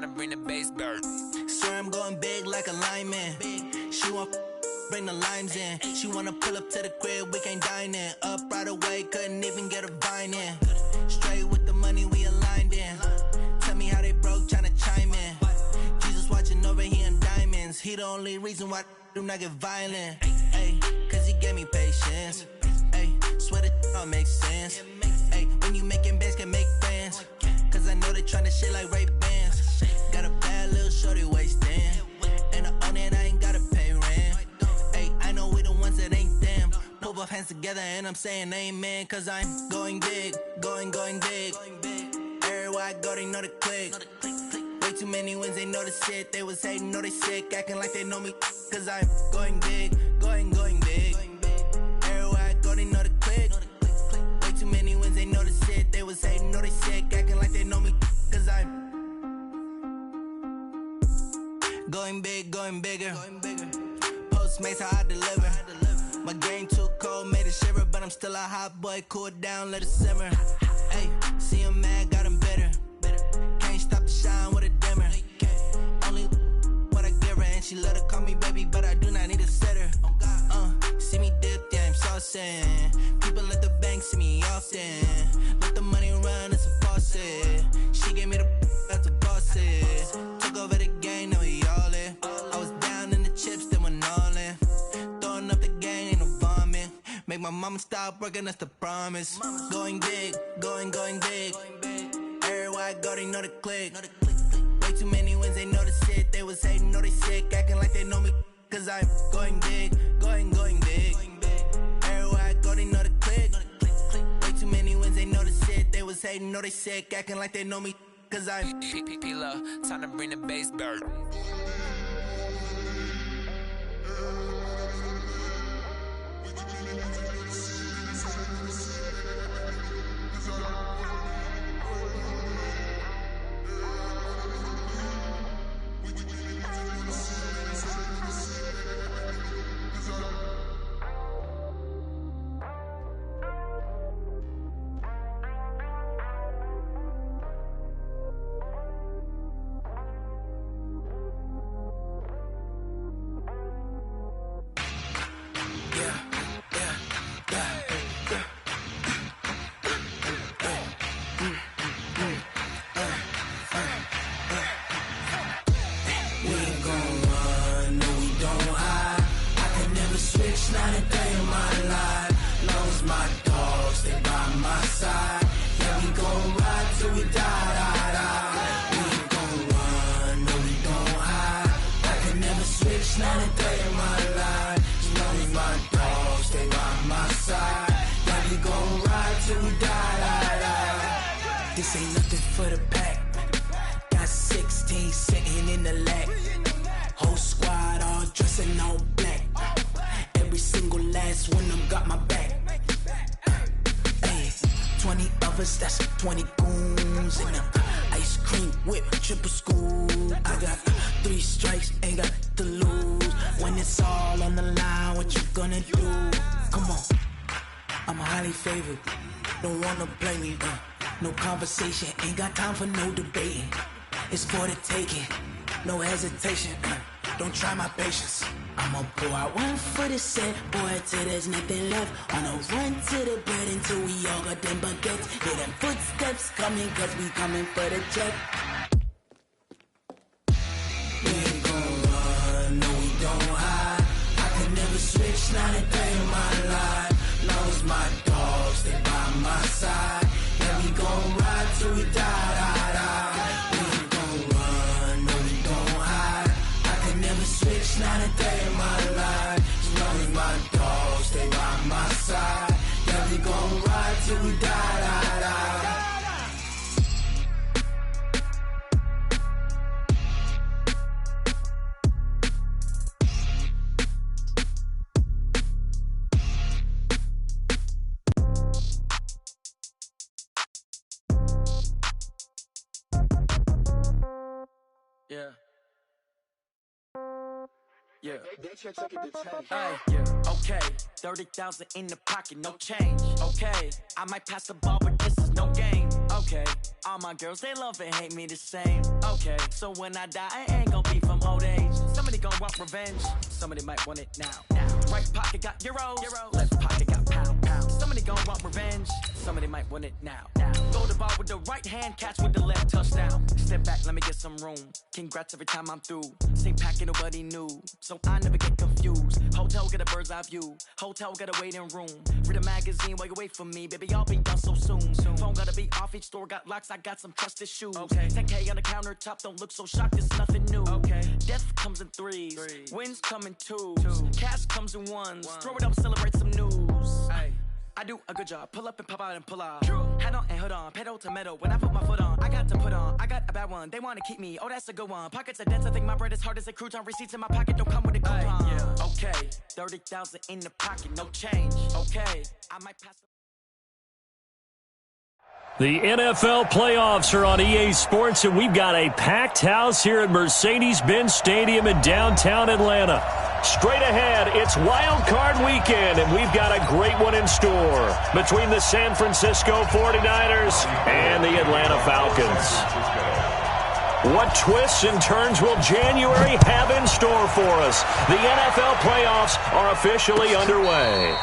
tryna bring the bass bird. Swear I'm going big like a lineman. She want bring the limes in. She wanna pull up to the crib, we can't dine in. Up right away, couldn't even get a vine in. Straight with the money we aligned in. Tell me how they broke, tryna chime in. Jesus watching over here in diamonds. He the only reason why I do not get violent. Ay, cause he gave me patience. Ay, swear that all makes sense. Ay, when you making bands, can make friends. Cause I know they tryna shit like Ray-Bans. Got a bad little shorty wasting. And I own it, I ain't gotta pay rent. Ay, I know we the ones that ain't them. Pull both hands together and I'm saying amen. Cause I'm going big, going big. Everywhere I go, they know the click. Way too many wins, they know the shit. They was hating, know they sick, acting like they know me. Cause I'm going big, going big. Everywhere I go, they know the click. Way too many wins, they know the shit. They was hating, know they sick, acting like they know me. Cause I'm going big, going bigger. Postmates, how I deliver. My game too cold, made it shiver. But I'm still a hot boy, cool it down, let it simmer. Hey, see him mad, got him bitter. Can't stop the shine with a dimmer. Only what I give her, and she love to call me baby, but I do not need a sitter. See me dip, yeah, I'm saucing. People at the bank see me often. Let the money run, it's a faucet. She gave me the that's a boss it. Took over the game, now we all in. I was down in the chips, then went all in. Throwing up the gang, ain't no vomit. Make my mama stop working, that's the promise. Going big, going big. Everywhere I go, they know the click. Way too many wins, they know the shit. They was hating, know they sick, acting like they know me. Cause I'm going big, going big. Everywhere I go, they know the click. Way too many wins, they know the shit. They was hating, know they sick, acting like they know me. Cause I'm P-P-P-Love, time to bring the bass bird. This ain't nothing for the pack. Got 16 sitting in the lag. Whole squad all dressing all black. Every single last one of them got my back. Hey, 20 of us, that's 20 goons in the ice cream whip, triple scoop. I got 3 strikes, ain't got to lose. When it's all on the line, what you gonna do? Come on, I'm highly favored. Don't wanna play me, no conversation, ain't got time for no debating. It's for the taking, no hesitation. Don't try my patience. I'ma pour out one for the set, boy, till there's nothing left. On a run to the bread until we all got them baguettes. Hear them footsteps coming, cause we coming for the check. We ain't gon' run, no we don't hide. I can never switch, not a day in my life. Long as my dogs stay by my side. Yeah, we gon' ride till we die. We ain't gon' run, no we don't hide. I can never switch, not a day in my life. As long as my dogs stay by my side. Yeah, we gon' ride till we die. Yeah. Yeah. Hey, yeah. Okay. 30,000 in the pocket, no change. Okay. I might pass the ball, but this is no game. Okay, all my girls, they love and hate me the same. Okay, so when I die, it ain't gon' be from old age. Somebody gon' want revenge, somebody might want it now. Right pocket got euros, left pocket got pound. Somebody gon' want revenge, somebody might want it now. Go to ball with the right hand, catch with the left, touchdown. Step back, let me get some room. Congrats every time I'm through. Same packet, nobody knew, so I never get confused. Hotel get a bird's eye view, hotel get a waiting room. Read a magazine while you wait for me, baby, I'll be done so soon. Phone gotta be off, each store got locks, I got some trusted shoes. 10K on the countertop, don't look so shocked, it's nothing new. Death comes in threes, wins come in twos, cash comes in ones. Throw it up, celebrate some news. I do a good job, pull up and pop out and pull out. Head on and hood on, pedal to metal. When I put my foot on, I got to put on. I got a bad one, they wanna keep me, oh that's a good one. Pockets are dense, I think my bread is hard as a crouton. Receipts in my pocket don't come with a coupon. Okay, 30,000 in the pocket, no change. Okay, I might pass. The NFL playoffs are on EA Sports, and we've got a packed house here at Mercedes-Benz Stadium in downtown Atlanta. Straight ahead, it's Wild Card Weekend, and we've got a great one in store between the San Francisco 49ers and the Atlanta Falcons. What twists and turns will January have in store for us? The NFL playoffs are officially underway.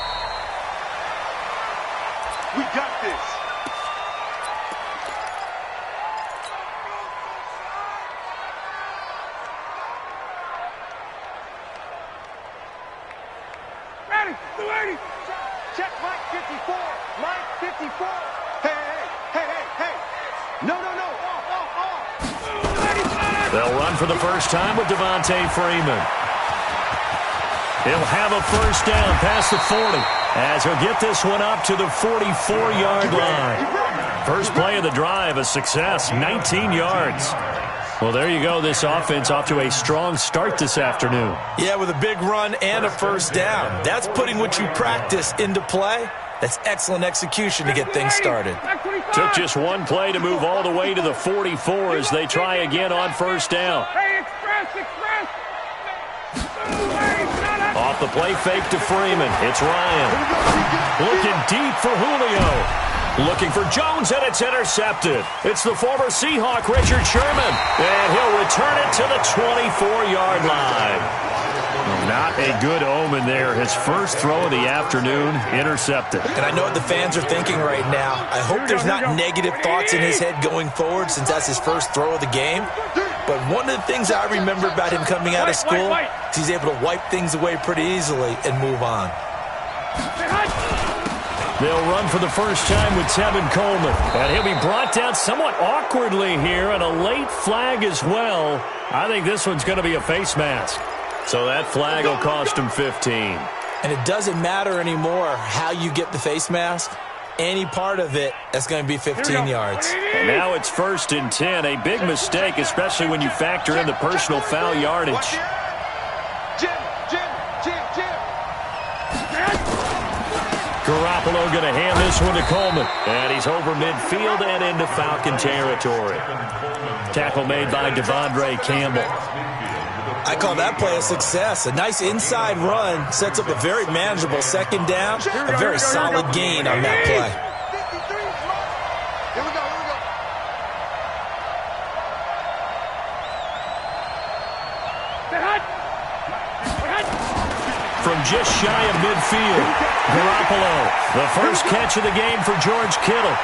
We got this. Ready, 280. Check Mike 54. Mike 54. Hey. No. Off. They'll run for the first time with Devontae Freeman. He'll have a first down past the 40 as he'll get this one up to the 44-yard line. First play of the drive, a success, 19 yards. Well, there you go. This offense off to a strong start this afternoon. Yeah, with a big run and a first down. That's putting what you practice into play. That's excellent execution to get things started. Took just one play to move all the way to the 44 as they try again on first down. Off the play fake to Freeman. It's Ryan. Looking deep for Julio. Looking for Jones, and it's intercepted. It's the former Seahawk, Richard Sherman. And he'll return it to the 24-yard line. Not a good omen there. His first throw of the afternoon, intercepted. And I know what the fans are thinking right now. I hope there's not negative thoughts in his head going forward since that's his first throw of the game. But one of the things I remember about him coming out of school is he's able to wipe things away pretty easily and move on. They'll run for the first time with Tevin Coleman. And he'll be brought down somewhat awkwardly here, and a late flag as well. I think this one's going to be a face mask. So that flag will cost him 15. And it doesn't matter anymore how you get the face mask. Any part of it, that's going to be 15 yards. And now it's 1st and 10. A big mistake, especially when you factor in the personal foul yardage. Garoppolo going to hand this one to Coleman. And he's over midfield and into Falcon territory. Tackle made by Devondre Campbell. I call that play a success. A nice inside run sets up a very manageable second down. A very solid gain on that play. Here we go. From just shy of midfield, Garoppolo, the first catch of the game for George Kittle.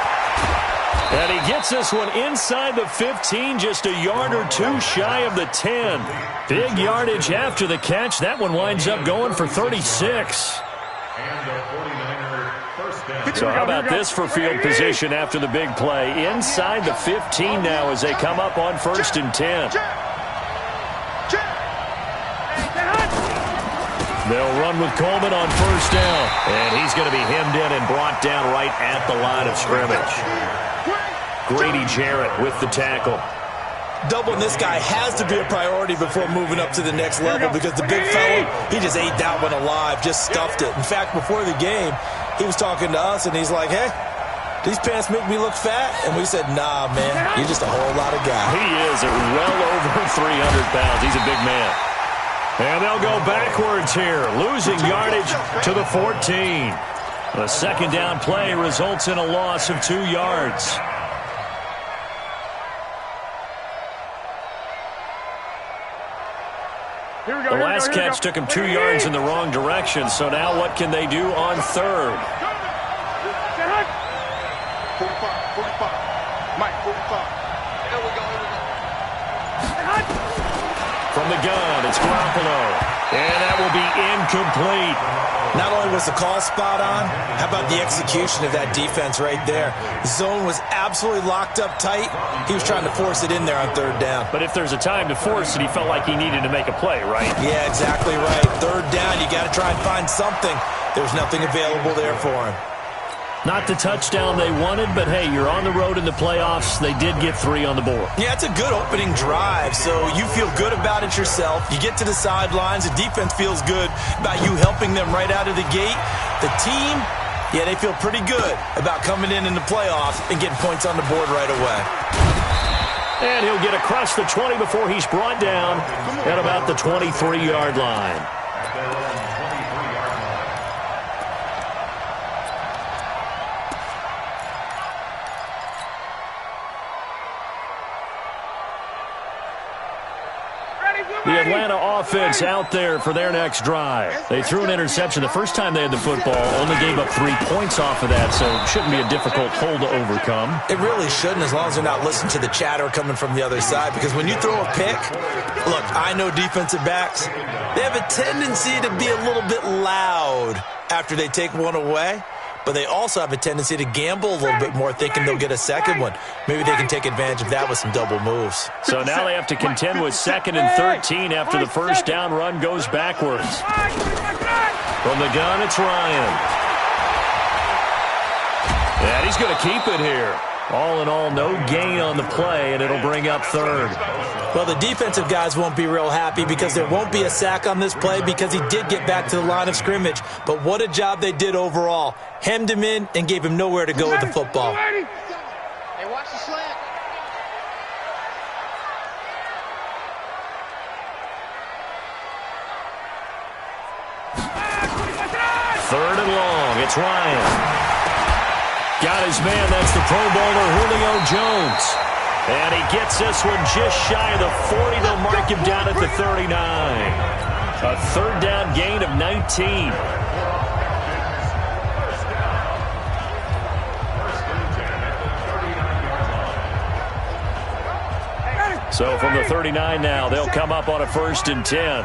And he gets this one inside the 15, just a yard or two shy of the 10. Big yardage after the catch. That one winds up going for 36. So how about this for field position after the big play? Inside the 15 now as they come up on 1st and 10. They'll run with Coleman on first down. And he's going to be hemmed in and brought down right at the line of scrimmage. Grady Jarrett with the tackle. Doubling this guy has to be a priority before moving up to the next level because the big fella, he just ate that one alive, just stuffed it. In fact, before the game, he was talking to us, and he's like, hey, these pants make me look fat? And we said, nah, man, you're just a whole lot of guy. He is at well over 300 pounds. He's a big man. And they'll go backwards here, losing yardage to the 14. The second down play results in a loss of 2 yards. The last catch took him 2 yards in the wrong direction, so now what can they do on third? 45. Mike, 45. Here we go. From the gun, it's Garoppolo. And that will be incomplete. Not only was the call spot on, how about the execution of that defense right there? The zone was absolutely locked up tight. He was trying to force it in there on third down. But if there's a time to force it, he felt like he needed to make a play, right? Yeah, exactly right. Third down, you got to try and find something. There's nothing available there for him. Not the touchdown they wanted, but hey, you're on the road in the playoffs. They did get 3 on the board. Yeah, it's a good opening drive, so you feel good about it yourself. You get to the sidelines. The defense feels good about you helping them right out of the gate. The team, yeah, they feel pretty good about coming in the playoffs and getting points on the board right away. And he'll get across the 20 before he's brought down at about the 23-yard line. The Atlanta offense out there for their next drive. They threw an interception the first time they had the football, only gave up 3 points off of that, so it shouldn't be a difficult hole to overcome. It really shouldn't, as long as they're not listening to the chatter coming from the other side, because when you throw a pick, look, I know defensive backs, they have a tendency to be a little bit loud after they take one away. But they also have a tendency to gamble a little bit more, thinking they'll get a second one. Maybe they can take advantage of that with some double moves. So now they have to contend with 2nd and 13 after the first down run goes backwards. From the gun, it's Ryan. And he's going to keep it here. All in all, no gain on the play, and it'll bring up 3rd. Well, the defensive guys won't be real happy because there won't be a sack on this play because he did get back to the line of scrimmage. But what a job they did overall. Hemmed him in and gave him nowhere to go with the football. Hey, watch the slant. Third and long, it's Ryan. Got his man, that's the Pro Bowler Julio Jones. And he gets this one just shy of the 40. They'll mark him down at the 39. A 3rd down gain of 19. So from the 39 now, they'll come up on a 1st and 10.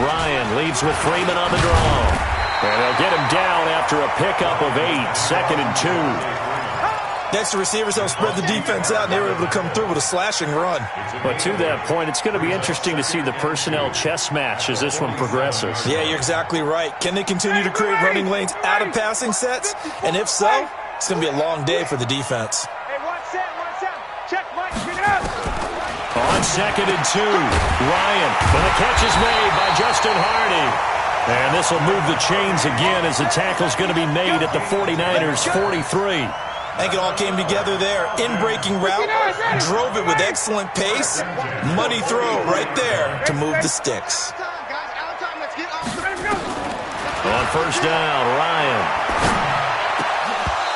Ryan leads with Freeman on the draw. And they'll get him down after a pickup of 8, 2nd and 2. Next, the receivers have spread the defense out, and they were able to come through with a slashing run. But to that point, it's going to be interesting to see the personnel chess match as this one progresses. Yeah, you're exactly right. Can they continue to create running lanes out of passing sets? And if so, it's going to be a long day for the defense. Hey, watch that. Check, Mike, pick it up. On 2nd and 2, Ryan, and the catch is made by Justin Hardy. And this will move the chains again as the tackle's going to be made at the 49ers' 43. I think it all came together there. In-breaking route, drove it with excellent pace. Money throw right there to move the sticks. On 1st down, Ryan.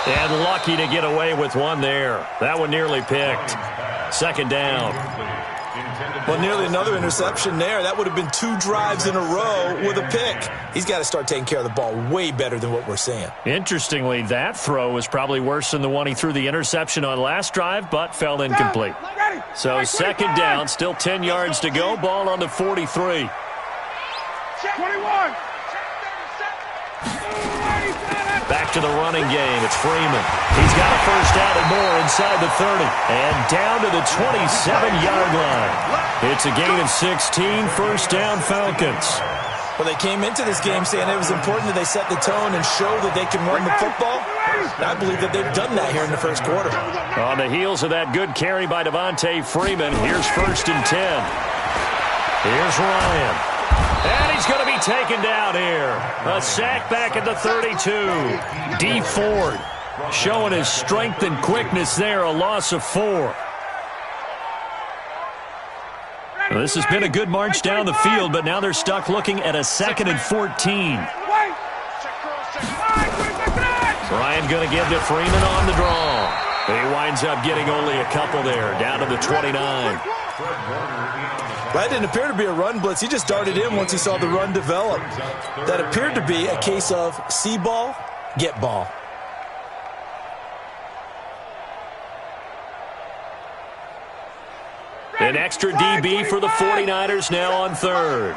And lucky to get away with one there. That one nearly picked. 2nd down. Well, nearly another interception there. That would have been 2 drives in a row with a pick. He's got to start taking care of the ball way better than what we're seeing. Interestingly, that throw was probably worse than the one he threw the interception on last drive, but fell incomplete. So 2nd down, still 10 yards to go. Ball on the 43. 21. Back to the running game. It's Freeman. He's got a 1st down and more inside the 30. And down to the 27-yard line. It's a gain of 16. 1st down, Falcons. Well, they came into this game saying it was important that they set the tone and show that they can run the football. And I believe that they've done that here in the 1st quarter. On the heels of that good carry by Devontae Freeman, here's 1st and 10. Here's Ryan. And he's going to be taken down here. A sack back at the 32. Dee Ford showing his strength and quickness there. A loss of 4. Well, this has been a good march down the field, but now they're stuck looking at a 2nd and 14. Ryan going to give to Freeman on the draw. He winds up getting only a couple there, down to the 29. That didn't appear to be a run blitz. He just darted in once he saw the run develop. That appeared to be a case of see ball, get ball. An extra DB for the 49ers now on third.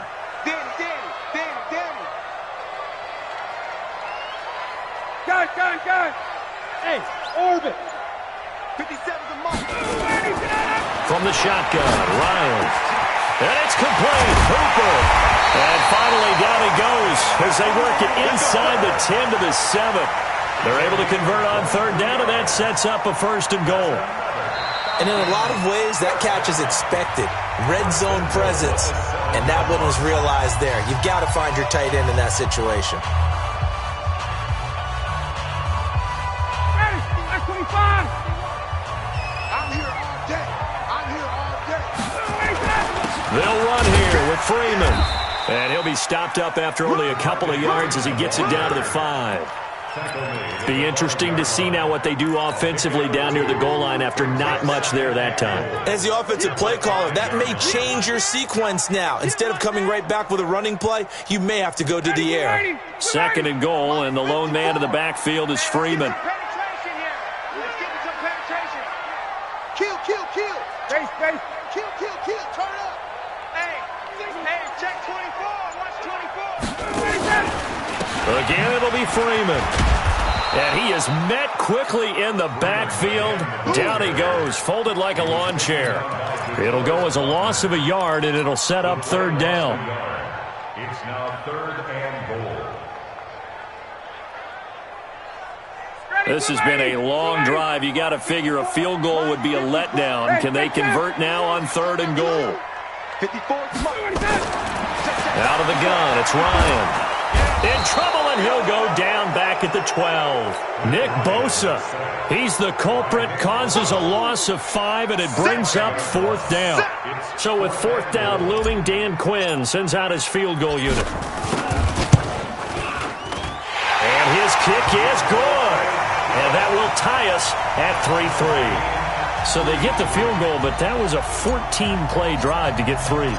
Gun. Hey, orbit. 57's a mark. From the shotgun, Ryan. And it's complete. Hooper. And finally down he goes as they work it inside the 10 to the 7. They're able to convert on third down, and that sets up a 1st and goal. And in a lot of ways, that catch is expected. Red zone presence, and that one was realized there. You've got to find your tight end in that situation. They'll run here with Freeman. And he'll be stopped up after only a couple of yards as he gets it down to the 5. Be interesting to see now what they do offensively down near the goal line after not much there that time. As the offensive play caller, that may change your sequence now. Instead of coming right back with a running play, you may have to go to the air. 2nd and goal, and the lone man in the backfield is Freeman. Kill. Base. Kill. Turn up. Hey, check 24. Watch 24. Again, it'll be Freeman. And he is met quickly in the backfield. Down he goes, folded like a lawn chair. It'll go as a loss of a yard, and it'll set up 3rd down. It's now 3rd and goal. This has been a long drive. You got to figure a field goal would be a letdown. Can they convert now on 3rd and goal? 54. Out of the gun, it's Ryan. In trouble, and he'll go down back at the 12. Nick Bosa, he's the culprit, causes a loss of 5, and it brings up 4th down. So with 4th down looming, Dan Quinn sends out his field goal unit. And his kick is good. And that will tie us at 3-3. So they get the field goal, but that was a 14-play drive to get 3.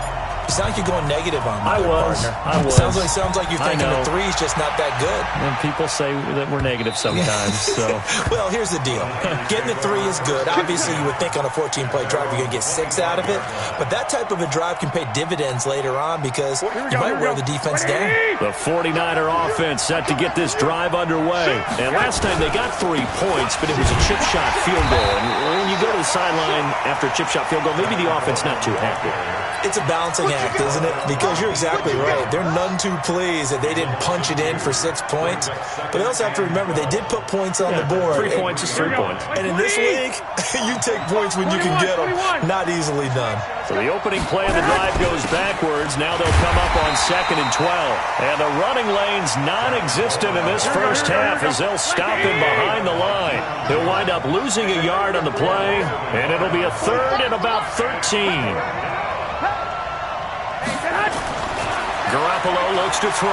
You sound like you're going negative on me, I was. Sounds like you're thinking the 3's just not that good. And people say that we're negative sometimes. So, well, here's the deal. Getting the 3 is good. Obviously, you would think on a 14-play drive you're going to get 6 out of it. But that type of a drive can pay dividends later on because you might wear the defense down. The 49er offense set to get this drive underway. And last time they got 3 points, but it was a chip shot field goal. And when you go to the sideline after a chip shot field goal, maybe the offense not too happy. It's a balancing act, isn't it? Because you're exactly right. They're none too pleased that they didn't punch it in for 6 points. But they also have to remember they did put points on the board. 3 points is 3 points. And in this league, you take points when you can get them. Not easily done. So the opening play of the drive goes backwards. Now they'll come up on 2nd and 12. And the running lane's non-existent in this first half as they'll stop him behind the line. He'll wind up losing a yard on the play, and it'll be a 3rd and about 13. Garoppolo looks to throw.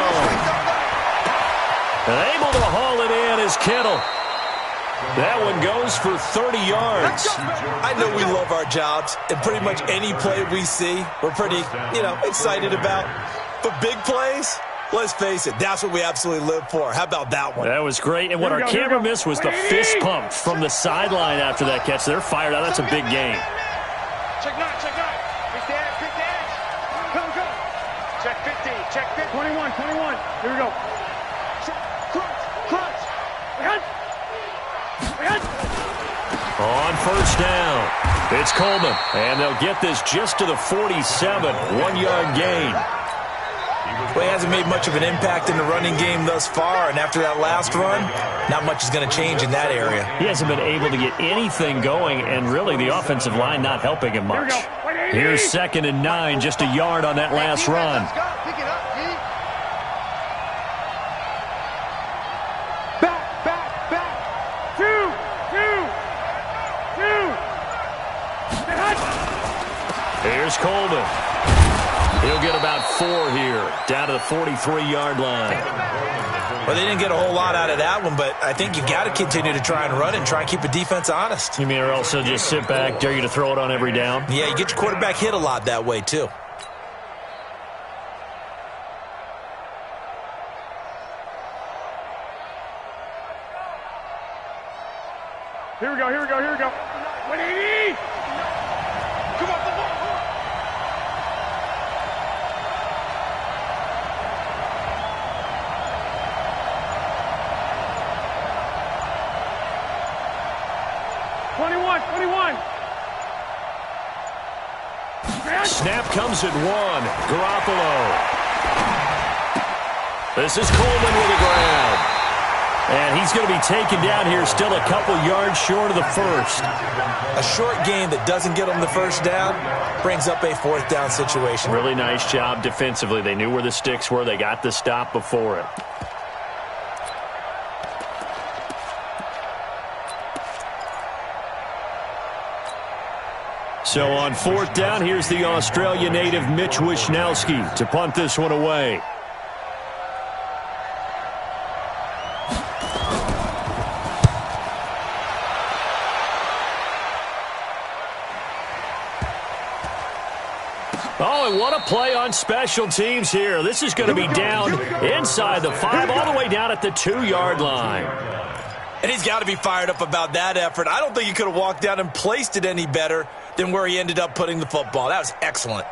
And able to haul it in is Kittle. That one goes for 30 yards. I know we love our jobs, and pretty much any play we see, we're pretty, excited about. But big plays, let's face it, that's what we absolutely live for. How about that one? That was great. And what our camera missed was the fist pump from the sideline after that catch. They're fired out. That's a big game. Check 9. Pick the edge. Go. Check 15. Check 15. 21. Here we go. Crunch. On 1st down, it's Coleman. And they'll get this just to the 47. 1-yard gain. Well, he hasn't made much of an impact in the running game thus far, and after that last run, not much is going to change in that area. He hasn't been able to get anything going, and really the offensive line not helping him much. Here's 2nd and 9, just a yard on that last run. Pick it up, G. Back. 2. Here's Coleman. He'll get about 4 here, down to the 43-yard line. Well, they didn't get a whole lot out of that one, but I think you've got to continue to try and run and try and keep a defense honest. You mean or also just sit back, dare you to throw it on every down? Yeah, you get your quarterback hit a lot that way, too. Here we go. 180! Come on, come on. 21. Snap comes at 1. Garoppolo. This is Coleman with the ground. And he's going to be taken down here, still a couple yards short of the first. A short game that doesn't get them the first down brings up a 4th down situation. Really nice job defensively. They knew where the sticks were. They got the stop before it. So on 4th down, here's the Australia native Mitch Wishnowsky to punt this one away. Oh, and what a play on special teams here. This is going to be down inside the 5, all the way down at the 2-yard line. And he's got to be fired up about that effort. I don't think he could have walked down and placed it any better than where he ended up putting the football. That was excellent.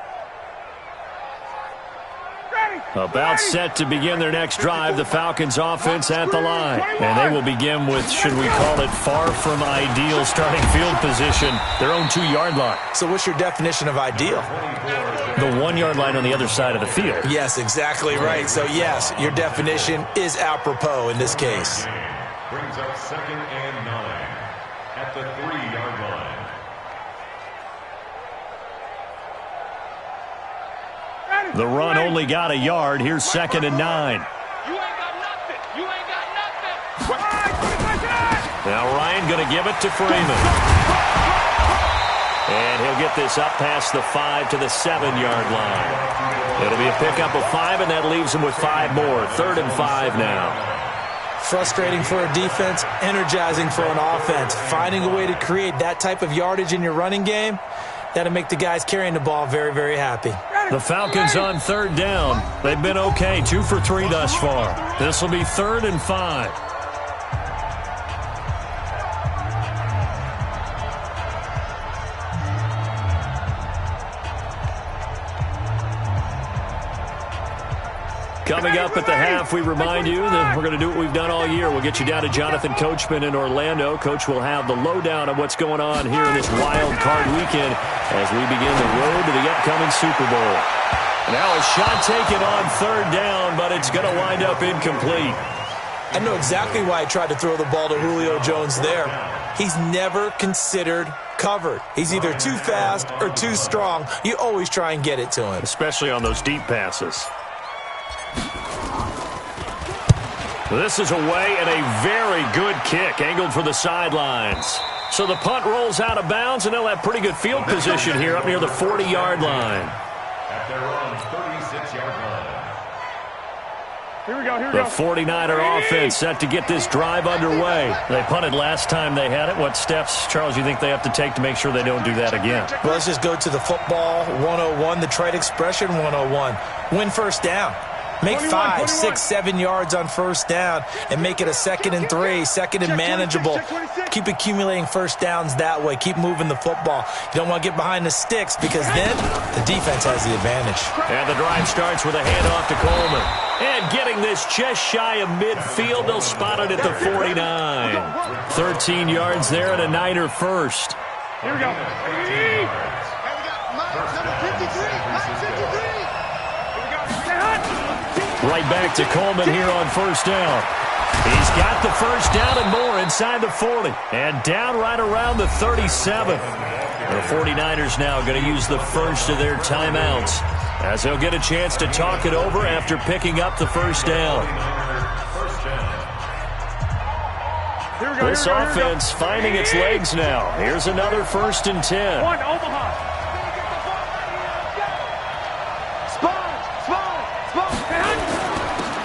About set to begin their next drive, the Falcons offense at the line. And they will begin with, should we call it, far from ideal starting field position, their own 2-yard line. So what's your definition of ideal? The 1-yard line on the other side of the field. Yes, exactly right. So yes, your definition is apropos in this case. Brings up 2nd and 9 at the 3-yard line. The run only got a yard. Here's 2nd and 9. You ain't got nothing. Now Ryan going to give it to Freeman. And he'll get this up past the 5 to the 7-yard line. It'll be a pickup of 5, and that leaves him with 5 more. 3rd and 5 now. Frustrating for a defense, energizing for an offense. Finding a way to create that type of yardage in your running game, that'll make the guys carrying the ball very, very happy. The Falcons on 3rd down. They've been okay, 2 for 3 thus far. This will be 3rd and 5. Coming up at the half, we remind you that we're going to do what we've done all year. We'll get you down to Jonathan Coachman in Orlando. Coach will have the lowdown of what's going on here in this wild card weekend as we begin the road to the upcoming Super Bowl. Now a shot taken on 3rd down, but it's going to wind up incomplete. I know exactly why I tried to throw the ball to Julio Jones there. He's never considered covered. He's either too fast or too strong. You always try and get it to him. Especially on those deep passes. This is away and a very good kick, angled for the sidelines. So the punt rolls out of bounds, and they'll have pretty good field position here up near the 40-yard line. At their own 36-yard line. Here we go. The 49er offense set to get this drive underway. They punted last time they had it. What steps, Charles, you think they have to take to make sure they don't do that again? Well, let's just go to the football 101, the trite expression 101. Win 1st down. Make 5, 6, 7 yards on 1st down and make it a 2nd and 3, 2nd and manageable. Keep accumulating 1st downs that way. Keep moving the football. You don't want to get behind the sticks because then the defense has the advantage. And the drive starts with a handoff to Coleman. And getting this just shy of midfield, they'll spot it at the 49. 13 yards there and a Niner first. Here we go. Right back to Coleman here on 1st down. He's got the 1st down and more inside the 40. And down right around the 37. The 49ers now going to use the first of their timeouts as they'll get a chance to talk it over after picking up the 1st down. This offense finding its legs now. Here's another 1st and 10. One, Omaha.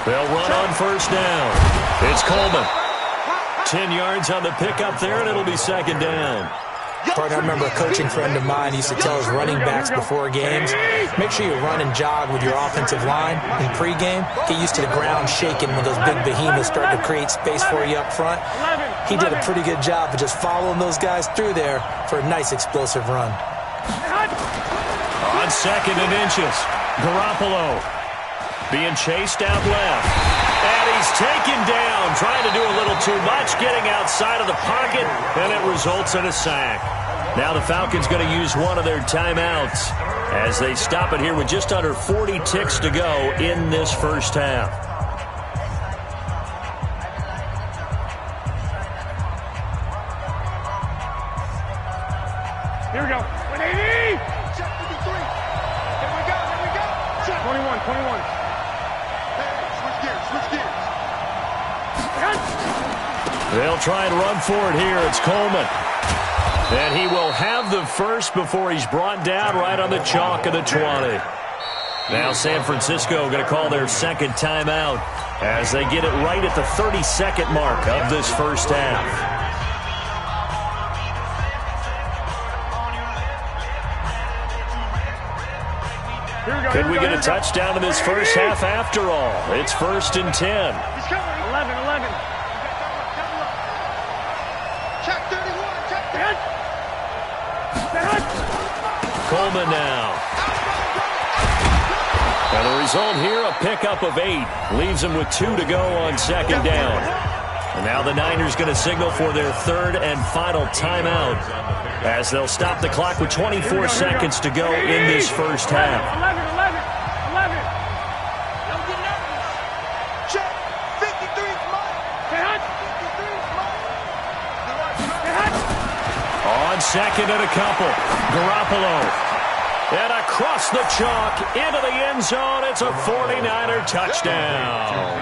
They'll run on 1st down. It's Coleman. 10 yards on the pickup there, and it'll be 2nd down. Partner, I remember a coaching friend of mine used to tell his running backs before games, make sure you run and jog with your offensive line in pregame. Get used to the ground shaking when those big behemoths start to create space for you up front. he did a pretty good job of just following those guys through there for a nice explosive run. On 2nd and inches, Garoppolo being chased out left. And he's taken down, trying to do a little too much, getting outside of the pocket, and it results in a sack. Now the Falcons going to use one of their timeouts as they stop it here with just under 40 ticks to go in this first half. Here we go. 180. Check 53. Here we go. Here we go. Check. 21. 21. Hey, switch gears. Switch gears. They'll try and run for it here. It's Coleman. And he will have the first before he's brought down right on the chalk of the 20. Now San Francisco going to call their second timeout as they get it right at the 30-second mark of this first half. Could we get a touchdown in this first half after all? It's 1st and 10. 11. Check 31. Check 10. Coleman now. And the result here, a pickup of 8. Leaves them with 2 to go on 2nd down. And now the Niners going to signal for their 3rd and final timeout as they'll stop the clock with 24 seconds to go in this first half. 11. Don't get nervous. Check 53's mine. On 2nd and a couple, Garoppolo. And across the chalk into the end zone, it's a 49er touchdown.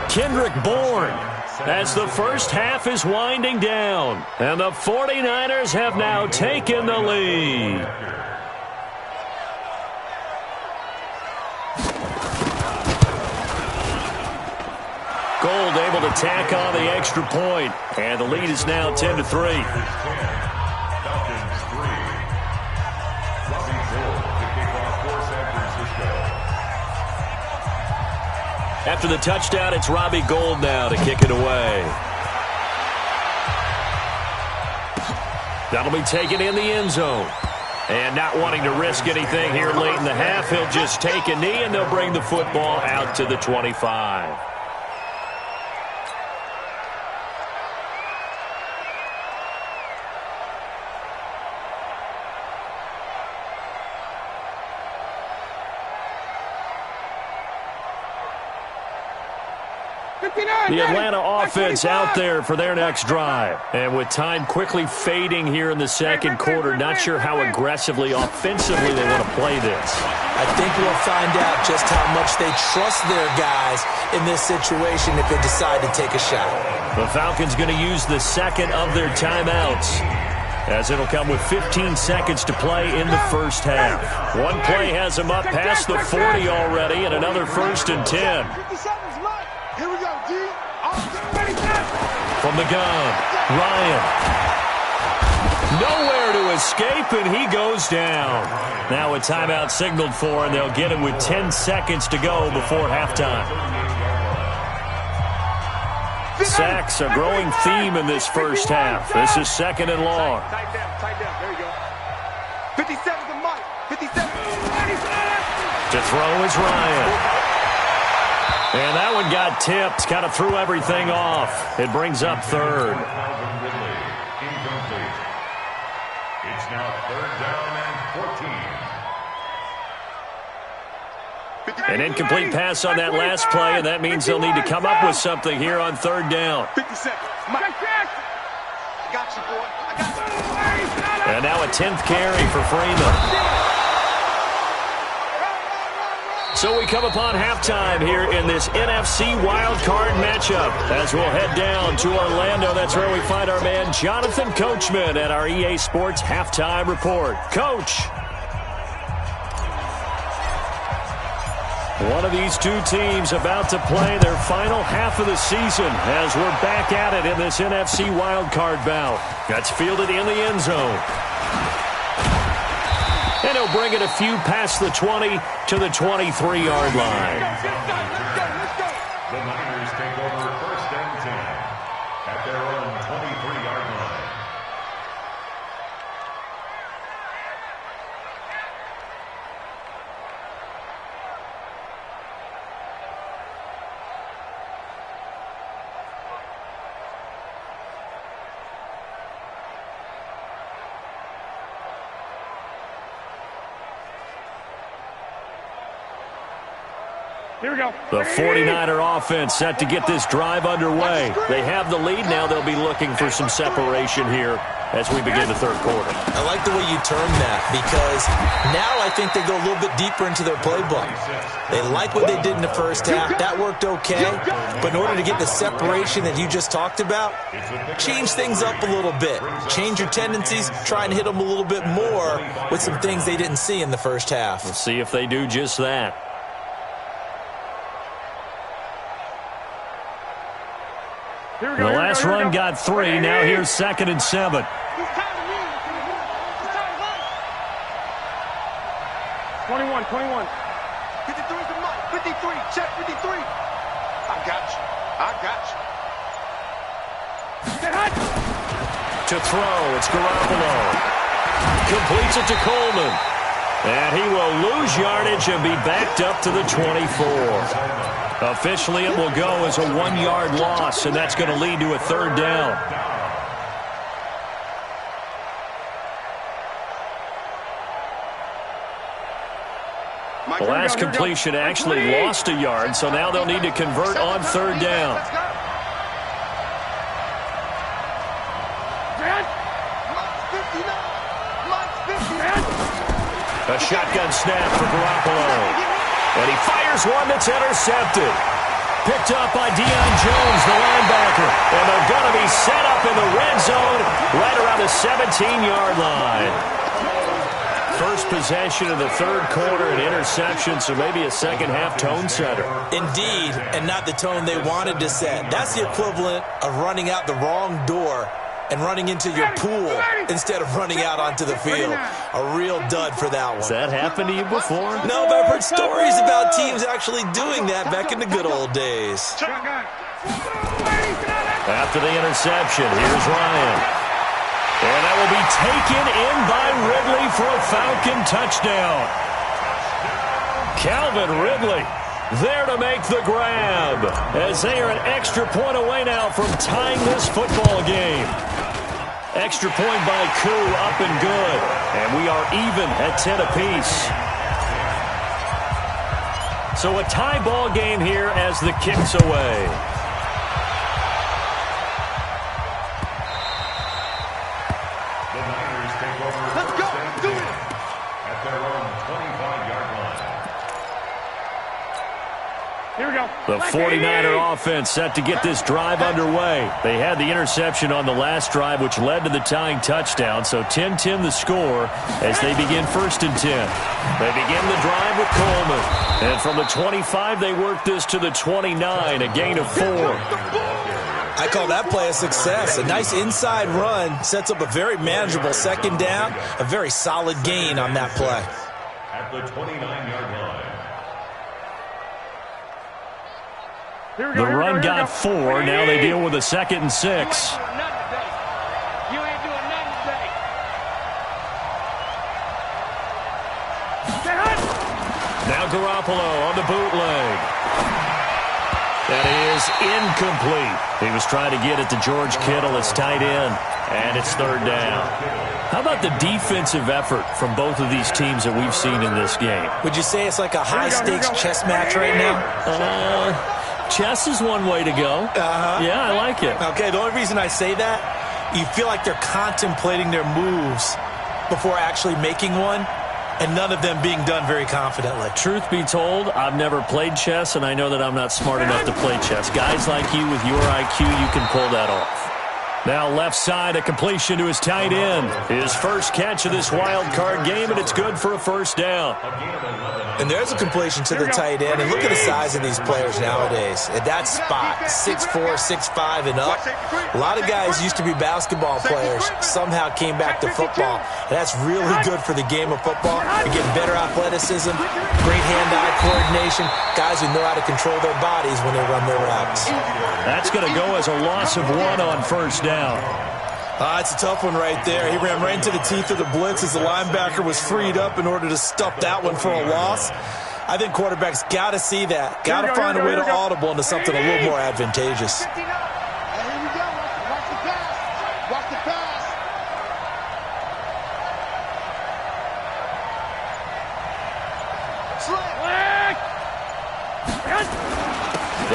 Kendrick Bourne, as the first half is winding down, and the 49ers have now taken the lead. Gold able to tack on the extra point, and the lead is now 10-3. After the touchdown, it's Robbie Gould now to kick it away. That'll be taken in the end zone. And not wanting to risk anything here late in the half, he'll just take a knee, and they'll bring the football out to the 25. The Atlanta offense out there for their next drive. And with time quickly fading here in the second quarter, not sure how aggressively, offensively they want to play this. I think we'll find out just how much they trust their guys in this situation if they decide to take a shot. The Falcons going to use the second of their timeouts, as it'll come with 15 seconds to play in the first half. One play has them up past the 40 already, and another 1st and 10. Here we go, D. From the gun, Ryan. Nowhere to escape, and he goes down. Now a timeout signaled for, and they'll get it with 10 seconds to go before halftime. Sacks, a growing theme in this first half. This is 2nd and long. Tight down. There you go. 57 to Mike. 57. To throw is Ryan. And that one got tipped, kind of threw everything off. It brings up 3rd. Incomplete. It's now 3rd down and 14. An incomplete pass on that last play, and that means they'll need to come up with something here on 3rd down. 50 seconds. Mike. I got you, boy. I got you. And now a 10th carry for Freeman. So we come upon halftime here in this NFC wildcard matchup as we'll head down to Orlando. That's where we find our man Jonathan Coachman at our EA Sports Halftime Report. Coach. One of these two teams about to play their final half of the season as we're back at it in this NFC wildcard bout. That's fielded in the end zone. And he'll bring it a few past the 20 to the 23-yard line. The Niners take over 1st and 10 at their own Here we go. The 49er offense set to get this drive underway. They have the lead now. They'll be looking for some separation here as we begin the third quarter. I like the way you term that because now I think they go a little bit deeper into their playbook. They like what they did in the first half. That worked okay. But in order to get the separation that you just talked about, change things up a little bit. Change your tendencies. Try and hit them a little bit more with some things they didn't see in the first half. We'll see if they do just that. The last run got 3. Now here's 2nd and 7. 21. 53's the mark. 53. Check 53. I got you. To throw, it's Garoppolo. Completes it to Coleman. And he will lose yardage and be backed up to the 24. Officially, it will go as a 1-yard loss, and that's going to lead to a 3rd down. The last completion actually lost a yard, so now they'll need to convert on 3rd down. A shotgun snap for Garoppolo. And he fires one that's intercepted. Picked up by Deion Jones, the linebacker. And they're going to be set up in the red zone right around the 17-yard line. First possession of the third quarter, an interception, so maybe a second-half tone setter. Indeed, and not the tone they wanted to set. That's the equivalent of running out the wrong door and running into your pool instead of running out onto the field. A real dud for that one. Has that happened to you before? No, but I've heard stories about teams actually doing that back in the good old days. After the interception, here's Ryan. And that will be taken in by Ridley for a Falcon touchdown. Calvin Ridley there to make the grab as they are an extra point away now from tying this football game. Extra point by Koo, up and good. And we are even at 10 apiece. So a tie ball game here as the kick's away. The Niners take over. Let's go. Do it. At their own 25-yard line. Here we go. The 49er offense set to get this drive underway. They had the interception on the last drive, which led to the tying touchdown. So 10-10 the score as they begin 1st and 10. They begin the drive with Coleman. And from the 25, they work this to the 29, a gain of 4. I call that play a success. A nice inside run sets up a very manageable 2nd down. A very solid gain on that play. At the 29-yard line. The run got 4. Now they deal with a 2nd and 6. You ain't doing nothing today. Now Garoppolo on the bootleg. That is incomplete. He was trying to get it to George Kittle. It's tight end, and it's 3rd down. How about the defensive effort from both of these teams that we've seen in this game? Would you say it's like a high-stakes chess match right now? Chess is one way to go. Yeah, I like it. Okay, the only reason I say that, you feel like they're contemplating their moves before actually making one, and none of them being done very confidently. Truth be told, I've never played chess, and I know that I'm not smart enough to play chess. Guys like you with your IQ, you can pull that off. Now left side, a completion to his tight end. His first catch of this wild card game, and it's good for a 1st down. And there's a completion to the tight end. And look at the size of these players nowadays. At that spot, 6'4", 6'5", and up. A lot of guys used to be basketball players, somehow came back to football. And that's really good for the game of football. You're getting better athleticism, great hand-eye coordination, guys who know how to control their bodies when they run their routes. That's going to go as a loss of 1 on 1st down. It's a tough one right there. He ran right into the teeth of the blitz as the linebacker was freed up in order to stuff that one for a loss. I think quarterbacks got to see that. Got to find a way to audible into something a little more advantageous. Here we go. Watch the pass. Watch the pass.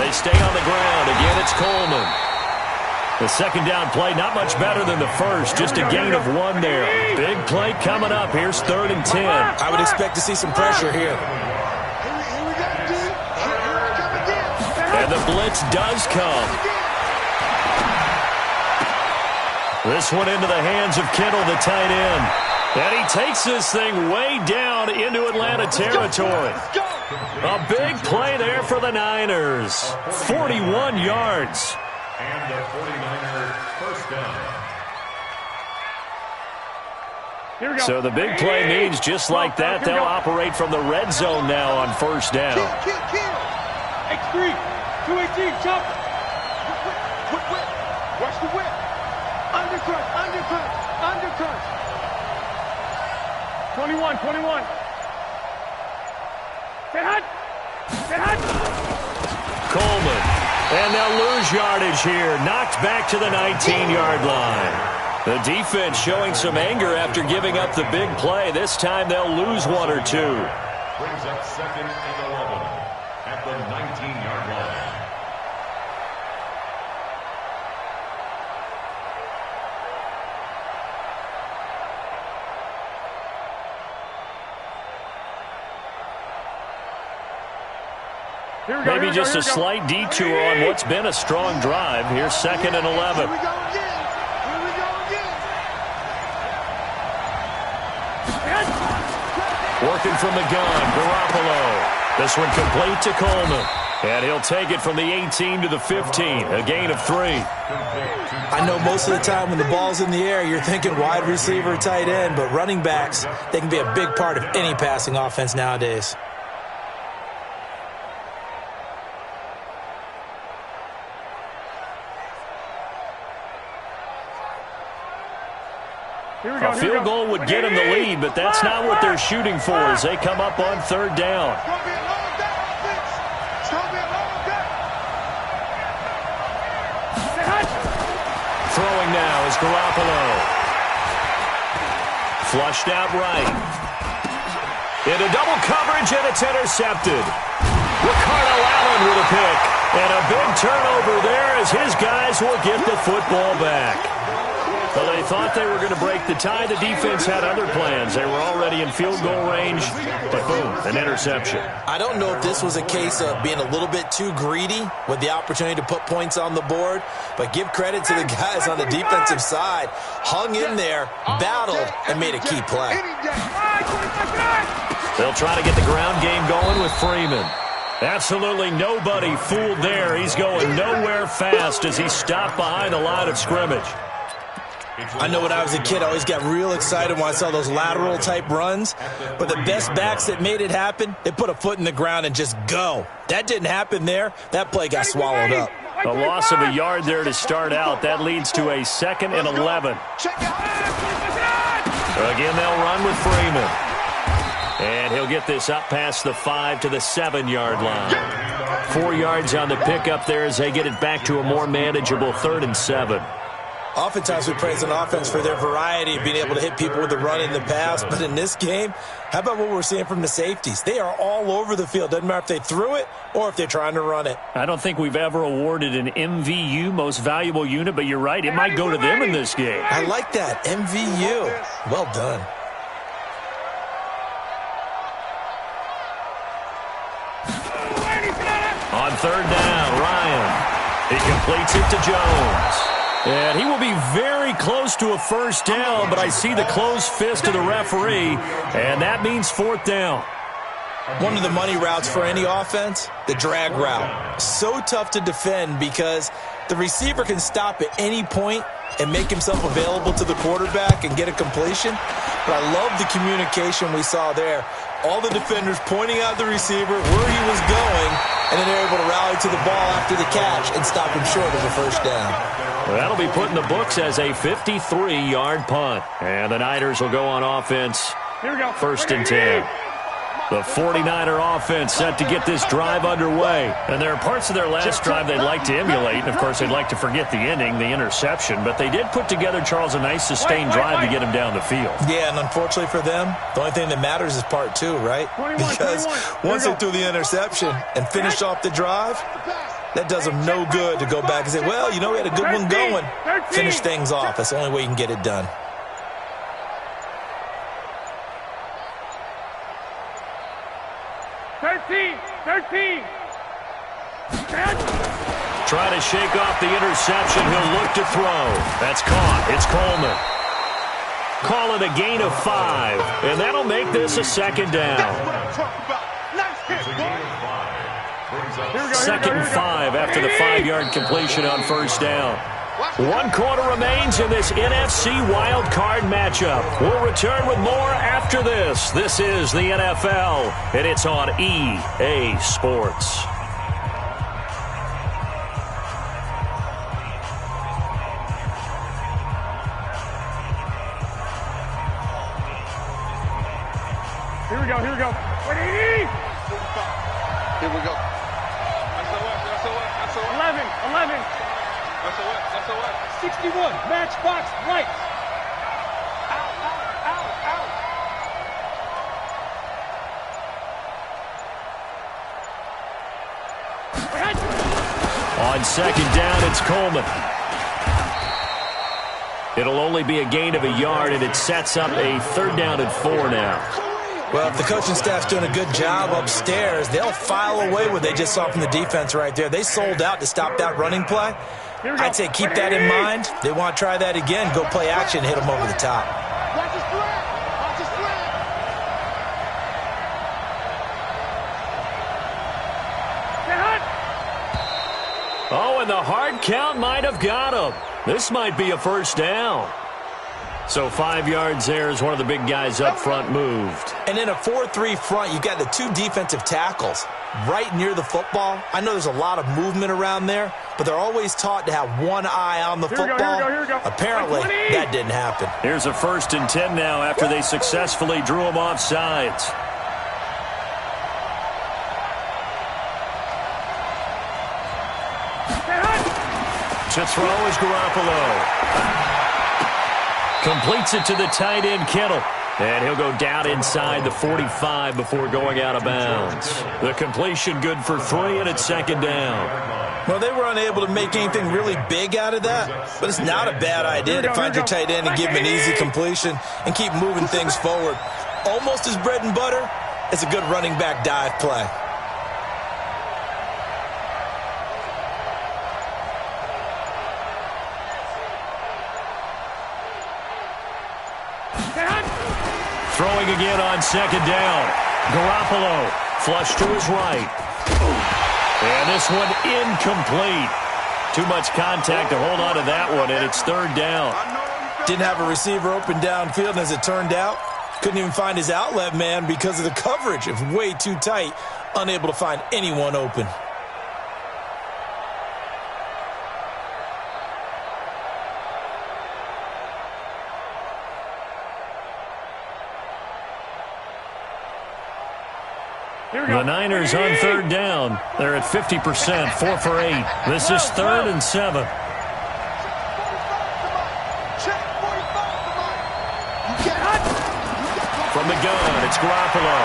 They stay on the ground. Again, it's Coleman. The second down play, not much better than the first. Just a gain of 1 there. Big play coming up. Here's 3rd and 10. I would expect to see some pressure here. And the blitz does come. This one into the hands of Kittle, the tight end. And he takes this thing way down into Atlanta territory. A big play there for the Niners. 41 yards. And the 49ers first down. So the big play means just like that, they'll operate from the red zone now on first down. X3, 218, jump. Whip. Watch the whip. Undercut. 21. Get hot. Coleman. And they'll lose yardage here. Knocked back to the 19-yard line. The defense showing some anger after giving up the big play. This time they'll lose 1 or 2. Brings up 2nd and 11 at the 19-yard line. Maybe just a slight detour on what's been a strong drive. Here's 2nd and 11. Here we go again. Working from the gun, Garoppolo. This one complete to Coleman. And he'll take it from the 18 to the 15. A gain of 3. I know most of the time when the ball's in the air, you're thinking wide receiver, tight end, but running backs, they can be a big part of any passing offense nowadays. A field goal would get them the lead, but that's not what they're shooting for as they come up on 3rd down. Throwing now is Garoppolo. Flushed out right. Into double coverage, and it's intercepted. Ricardo Allen with a pick. And a big turnover there as his guys will get the football back. Well, they thought they were going to break the tie. The defense had other plans. They were already in field goal range, but boom, an interception. I don't know if this was a case of being a little bit too greedy with the opportunity to put points on the board, but give credit to the guys on the defensive side. Hung in there, battled, and made a key play. They'll try to get the ground game going with Freeman. Absolutely nobody fooled there. He's going nowhere fast as he's stopped behind the line of scrimmage. I know when I was a kid, I always got real excited when I saw those lateral-type runs. But the best backs that made it happen, they put a foot in the ground and just go. That didn't happen there. That play got swallowed up. A loss of a yard there to start out. That leads to a 2nd and 11. Again, they'll run with Freeman. And he'll get this up past the 5 to the 7-yard line. 4 yards on the pickup there as they get it back to a more manageable 3rd and 7. Oftentimes we praise an offense for their variety of being able to hit people with the run in the pass. But in this game, how about what we're seeing from the safeties? They are all over the field. Doesn't matter if they threw it or if they're trying to run it. I don't think we've ever awarded an MVU, most valuable unit, but you're right. It might go to them in this game. I like that. MVU. Well done. On 3rd down, Ryan. He completes it to Jones. And he will be very close to a first down, but I see the closed fist of the referee, and that means 4th down. One of the money routes for any offense, the drag route. So tough to defend because the receiver can stop at any point and make himself available to the quarterback and get a completion. But I love the communication we saw there. All the defenders pointing out the receiver, where he was going, and then they're able to rally to the ball after the catch and stop him short of a first down. Well, that'll be put in the books as a 53-yard punt. And the Niners will go on offense. Here we go. 1st and 10. The 49er offense set to get this drive underway. And there are parts of their last drive they'd like to emulate. And, of course, they'd like to forget the ending, the interception. But they did put together, Charles, a nice sustained drive to get him down the field. Yeah, and unfortunately for them, the only thing that matters is part 2, right? Because once they threw the interception and finished off the drive, That does him no good to go back and say, well, you know, we had a good one going. Finish things off. That's the only way you can get it done. Thirteen. Trying to shake off the interception. He'll look to throw. That's caught. It's Coleman. Call it a gain of 5, and that'll make this a second down. That's what I'm talking about. Nice hit, boy. Second and 5 after the 5-yard completion on first down. 1 quarter remains in this NFC Wild Card matchup. We'll return with more after this. This is the NFL, and it's on EA Sports. Here we go. Ready? Here we go. That's a 11. That's a what? 61. Matchbox lights. Out. On second down, it's Coleman. It'll only be a gain of a yard, and it sets up a 3rd down and 4 now. Well, if the coaching staff's doing a good job upstairs, they'll file away what they just saw from the defense right there. They sold out to stop that running play. I'd say keep that in mind. They want to try that again. Go play action, hit them over the top. Watch his flag. Oh, and the hard count might have got him. This might be a first down. So 5 yards there as one of the big guys up front moved. And in a 4-3 front, you got the 2 defensive tackles right near the football. I know there's a lot of movement around there, but they're always taught to have one eye on the football. Here we go. Apparently, that didn't happen. Here's a 1st and 10 now after they successfully drew him off sides. To throw is Garoppolo. Completes it to the tight end, Kittle. And he'll go down inside the 45 before going out of bounds. The completion good for 3, and it's 2nd down. Well, they were unable to make anything really big out of that, but it's not a bad idea to find your tight end and give him an easy completion and keep moving things forward. Almost as bread and butter as a good running back dive play. Throwing again on 2nd down. Garoppolo flush to his right. And this one incomplete. Too much contact to hold on to that one, and it's 3rd down. Didn't have a receiver open downfield, and as it turned out, couldn't even find his outlet man because of the coverage. It was way too tight, unable to find anyone open. The Niners on 3rd down. They're at 50%, 4 for 8. This is 3rd and 7. From the gun, it's Garoppolo.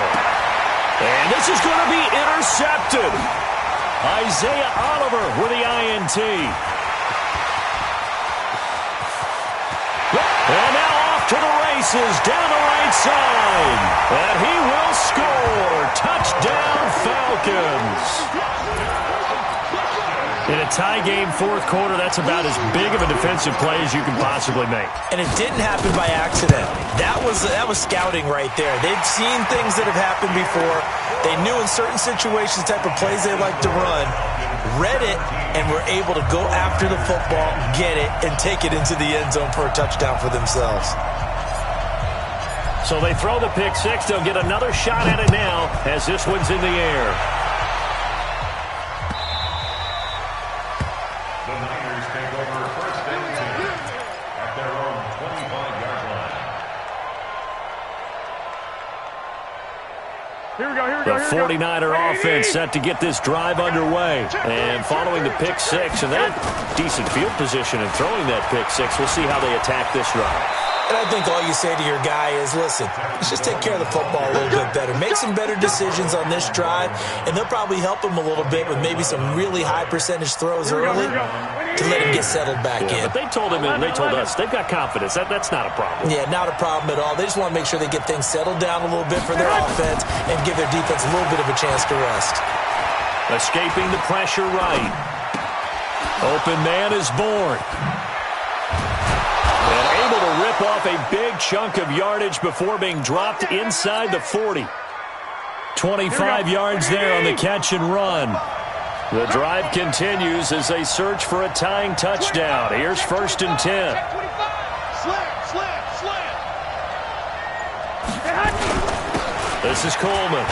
And this is going to be intercepted. Isaiah Oliver with the INT. And now off to the races down the right side. And he will score. Touchdown, Falcons. In a tie game, 4th quarter, that's about as big of a defensive play as you can possibly make. And it didn't happen by accident. That was scouting right there. They'd seen things that have happened before. They knew in certain situations the type of plays they like to run, read it, and were able to go after the football, get it, and take it into the end zone for a touchdown for themselves. So they throw the pick 6. They'll get another shot at it now as this one's in the air. The Niners take over 1st and 10 at their own 25-yard line. The 49er offense set to get this drive underway. And following the pick 6 and that decent field position and throwing that pick 6, we'll see how they attack this drive. And I think all you say to your guy is, listen, let's just take care of the football a little bit better. Make some better decisions on this drive, and they'll probably help him a little bit with maybe some really high percentage throws early to let him get settled back in. But they told him and they told us they've got confidence. That's not a problem. Yeah, not a problem at all. They just want to make sure they get things settled down a little bit for their offense and give their defense a little bit of a chance to rest. Escaping the pressure right. Open man is born. And able to rip off a big chunk of yardage before being dropped inside the 40. 25 yards there on the catch and run. The drive continues as they search for a tying touchdown. Here's 1st and 10. This is Coleman.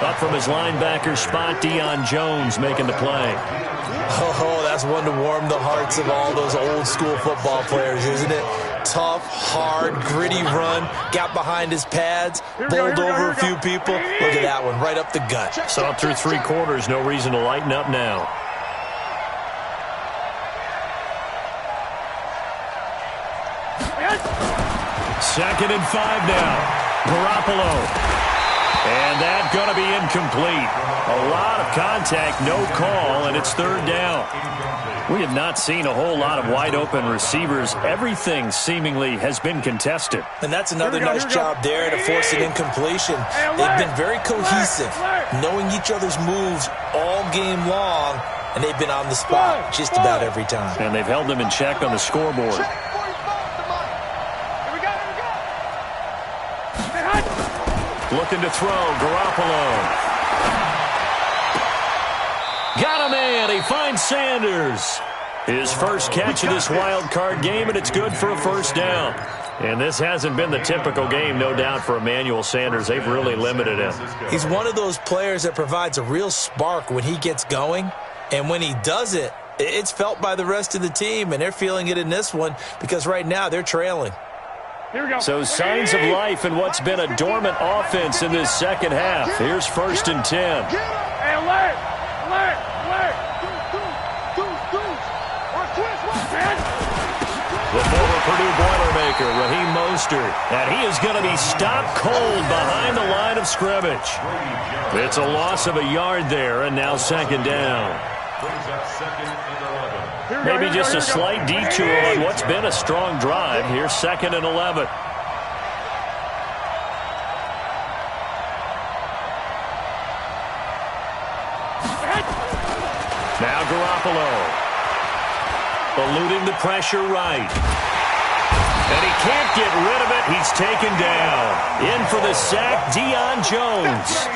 Up from his linebacker spot, Deion Jones making the play. Oh, that's one to warm the hearts of all those old school football players, isn't it? Tough, hard, gritty run, got behind his pads, bowled over a few people. Look at that one, right up the gut. So up through 3 quarters, no reason to lighten up now. Second and 5 now. Garoppolo. And that's going to be incomplete. A lot of contact, no call, and it's 3rd down. We have not seen a whole lot of wide-open receivers. Everything seemingly has been contested. And that's another nice job there to force an incompletion. They've been very cohesive, knowing each other's moves all game long, and they've been on the spot just about every time. And they've held them in check on the scoreboard. Looking to throw, Garoppolo. Got a man, he finds Sanders. His first catch of this wild card game, and it's good for a 1st down. And this hasn't been the typical game, no doubt, for Emmanuel Sanders. They've really limited him. He's one of those players that provides a real spark when he gets going, and when he does it, it's felt by the rest of the team, and they're feeling it in this one because right now they're trailing. So signs of life in what's been a dormant offense in this second half. Here's 1st and 10. Hey, alert! Alert! Alert! The former Purdue Boilermaker, Raheem Mostert, and he is going to be stopped cold behind the line of scrimmage. It's a loss of a yard there, and now 2nd down. Maybe just a slight detour on what's been a strong drive. Here's 2nd and 11. Now Garoppolo. Eluding the pressure right. And he can't get rid of it. He's taken down. In for the sack, Deion Jones.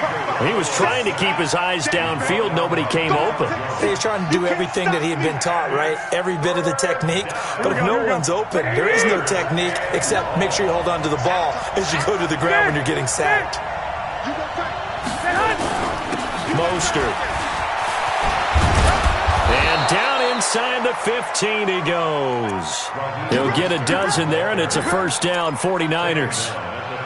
He was trying to keep his eyes downfield. Nobody came open. He was trying to do everything that he had been taught, right? Every bit of the technique. But if no one's open, there is no technique except make sure you hold on to the ball as you go to the ground when you're getting sacked. Mostert. And down inside the 15 he goes. He'll get a dozen there, and it's a 1st down, 49ers.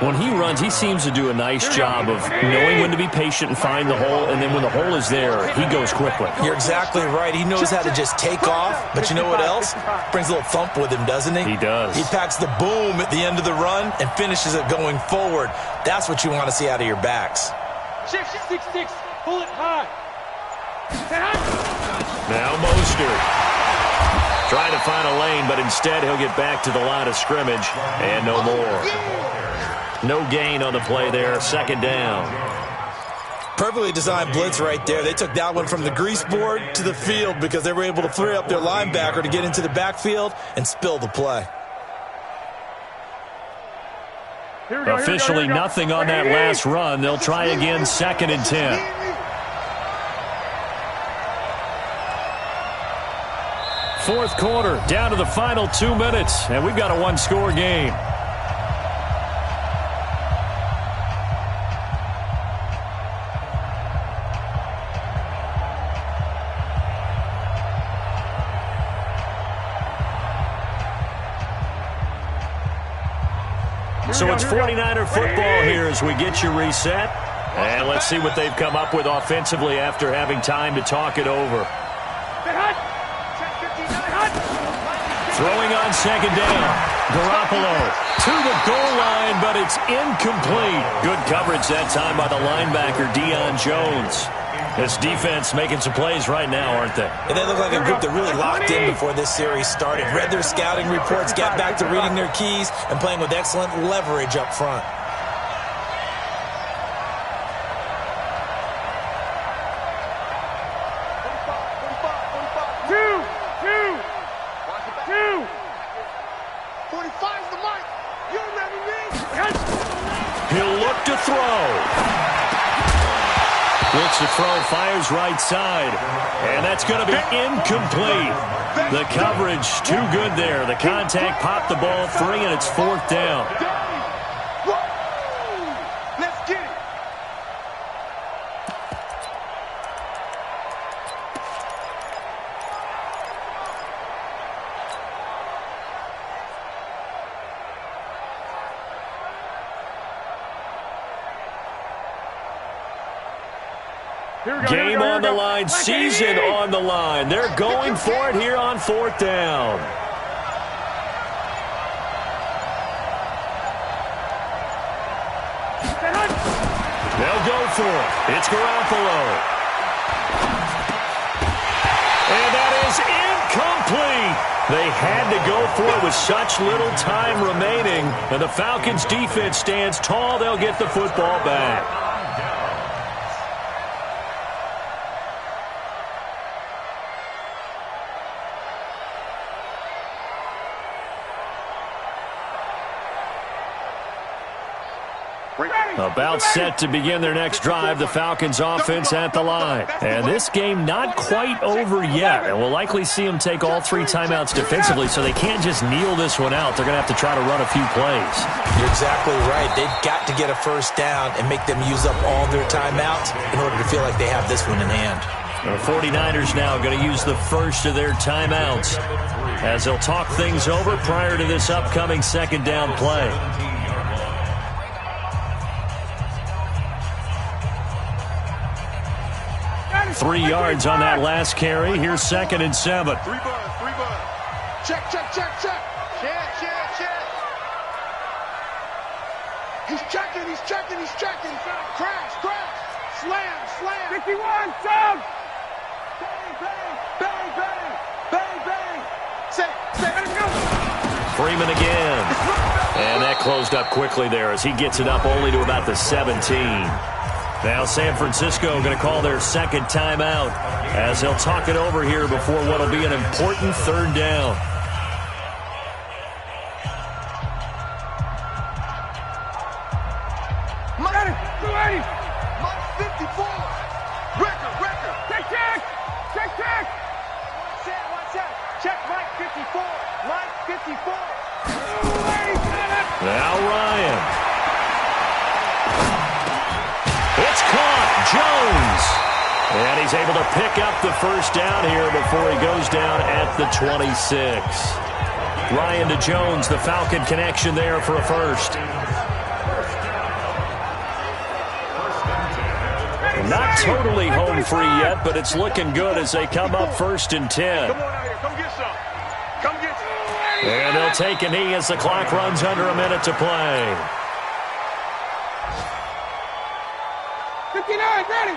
When he runs, he seems to do a nice job of knowing when to be patient and find the hole, and then when the hole is there, he goes quickly. You're exactly right. He knows how to just take off, but you know what else? Brings a little thump with him, doesn't he? He does. He packs the boom at the end of the run and finishes it going forward. That's what you want to see out of your backs. 6-6, pull it high. Now Mostert. Trying to find a lane, but instead he'll get back to the line of scrimmage, and no more. No gain on the play there, 2nd down. Perfectly designed blitz right there. They took that one from the grease board to the field because they were able to free up their linebacker to get into the backfield and spill the play. Officially nothing on that last run. They'll try again, 2nd and 10. Fourth quarter, down to the final 2 minutes, and we've got a 1-score game. So it's 49er football here as we get you reset. And let's see what they've come up with offensively after having time to talk it over. Throwing on second down. Garoppolo to the goal line, but it's incomplete. Good coverage that time by the linebacker, Deion Jones. This defense making some plays right now, aren't they? And they look like a group that really locked in before this series started. Read their scouting reports, got back to reading their keys, and playing with excellent leverage up front. He'll look to throw. Looks to throw, fires right side. And that's going to be incomplete. The coverage too good there. The contact popped the ball free, and it's 4th down. Let's get it. Game on the line, season on the line. They're going for it here on 4th down. They'll go for it. It's Garoppolo. And that is incomplete. They had to go for it with such little time remaining. And the Falcons' defense stands tall. They'll get the football back. About set to begin their next drive, the Falcons offense at the line. And this game not quite over yet. And we'll likely see them take all 3 timeouts defensively, so they can't just kneel this one out. They're going to have to try to run a few plays. You're exactly right. They've got to get a first down and make them use up all their timeouts in order to feel like they have this one in hand. The 49ers now going to use the first of their timeouts as they'll talk things over prior to this upcoming 2nd down play. 3 yards on that last carry. Here's 2nd and 7. 3 bud. Check. He's checking. Crash. Slam. 51, jump. Bang. Say, let him go. Freeman again. And that closed up quickly there as he gets it up only to about the 17. Now San Francisco going to call their 2nd timeout as they'll talk it over here before what will be an important 3rd down. Mike 54. Record. Check. Watch out. Check Mike 54. Now Ryan. It's caught. Jones. And he's able to pick up the first down here before he goes down at the 26. Ryan to Jones, the Falcon connection there for a first. Not totally home free yet, but it's looking good as they come up 1st and 10. Come on out here. Come get some. And they'll take a knee as the clock runs under a minute to play. 59, ready.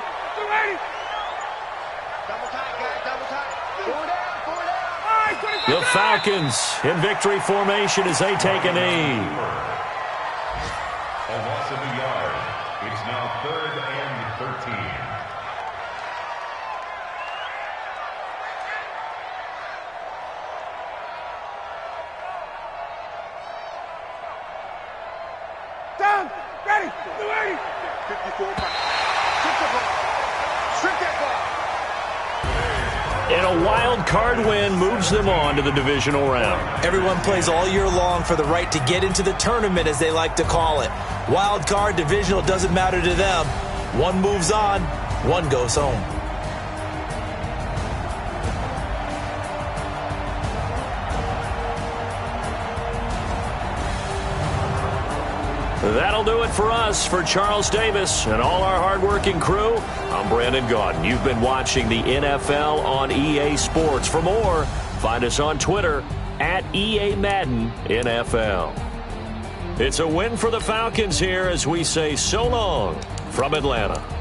Double tight, guys, double tight. Four down. The Falcons in victory formation as they take a knee. A loss of a yard. It's now 3rd and 13. Down, ready, 54 back. Strip that ball. And a wild card win moves them on to the divisional round. Everyone plays all year long for the right to get into the tournament, as they like to call it. Wild card, divisional, doesn't matter to them. One moves on, one goes home. That'll do it for us. For Charles Davis and all our hardworking crew, I'm Brandon Gaudin. You've been watching the NFL on EA Sports. For more, find us on Twitter at EA Madden NFL. It's a win for the Falcons here as we say so long from Atlanta.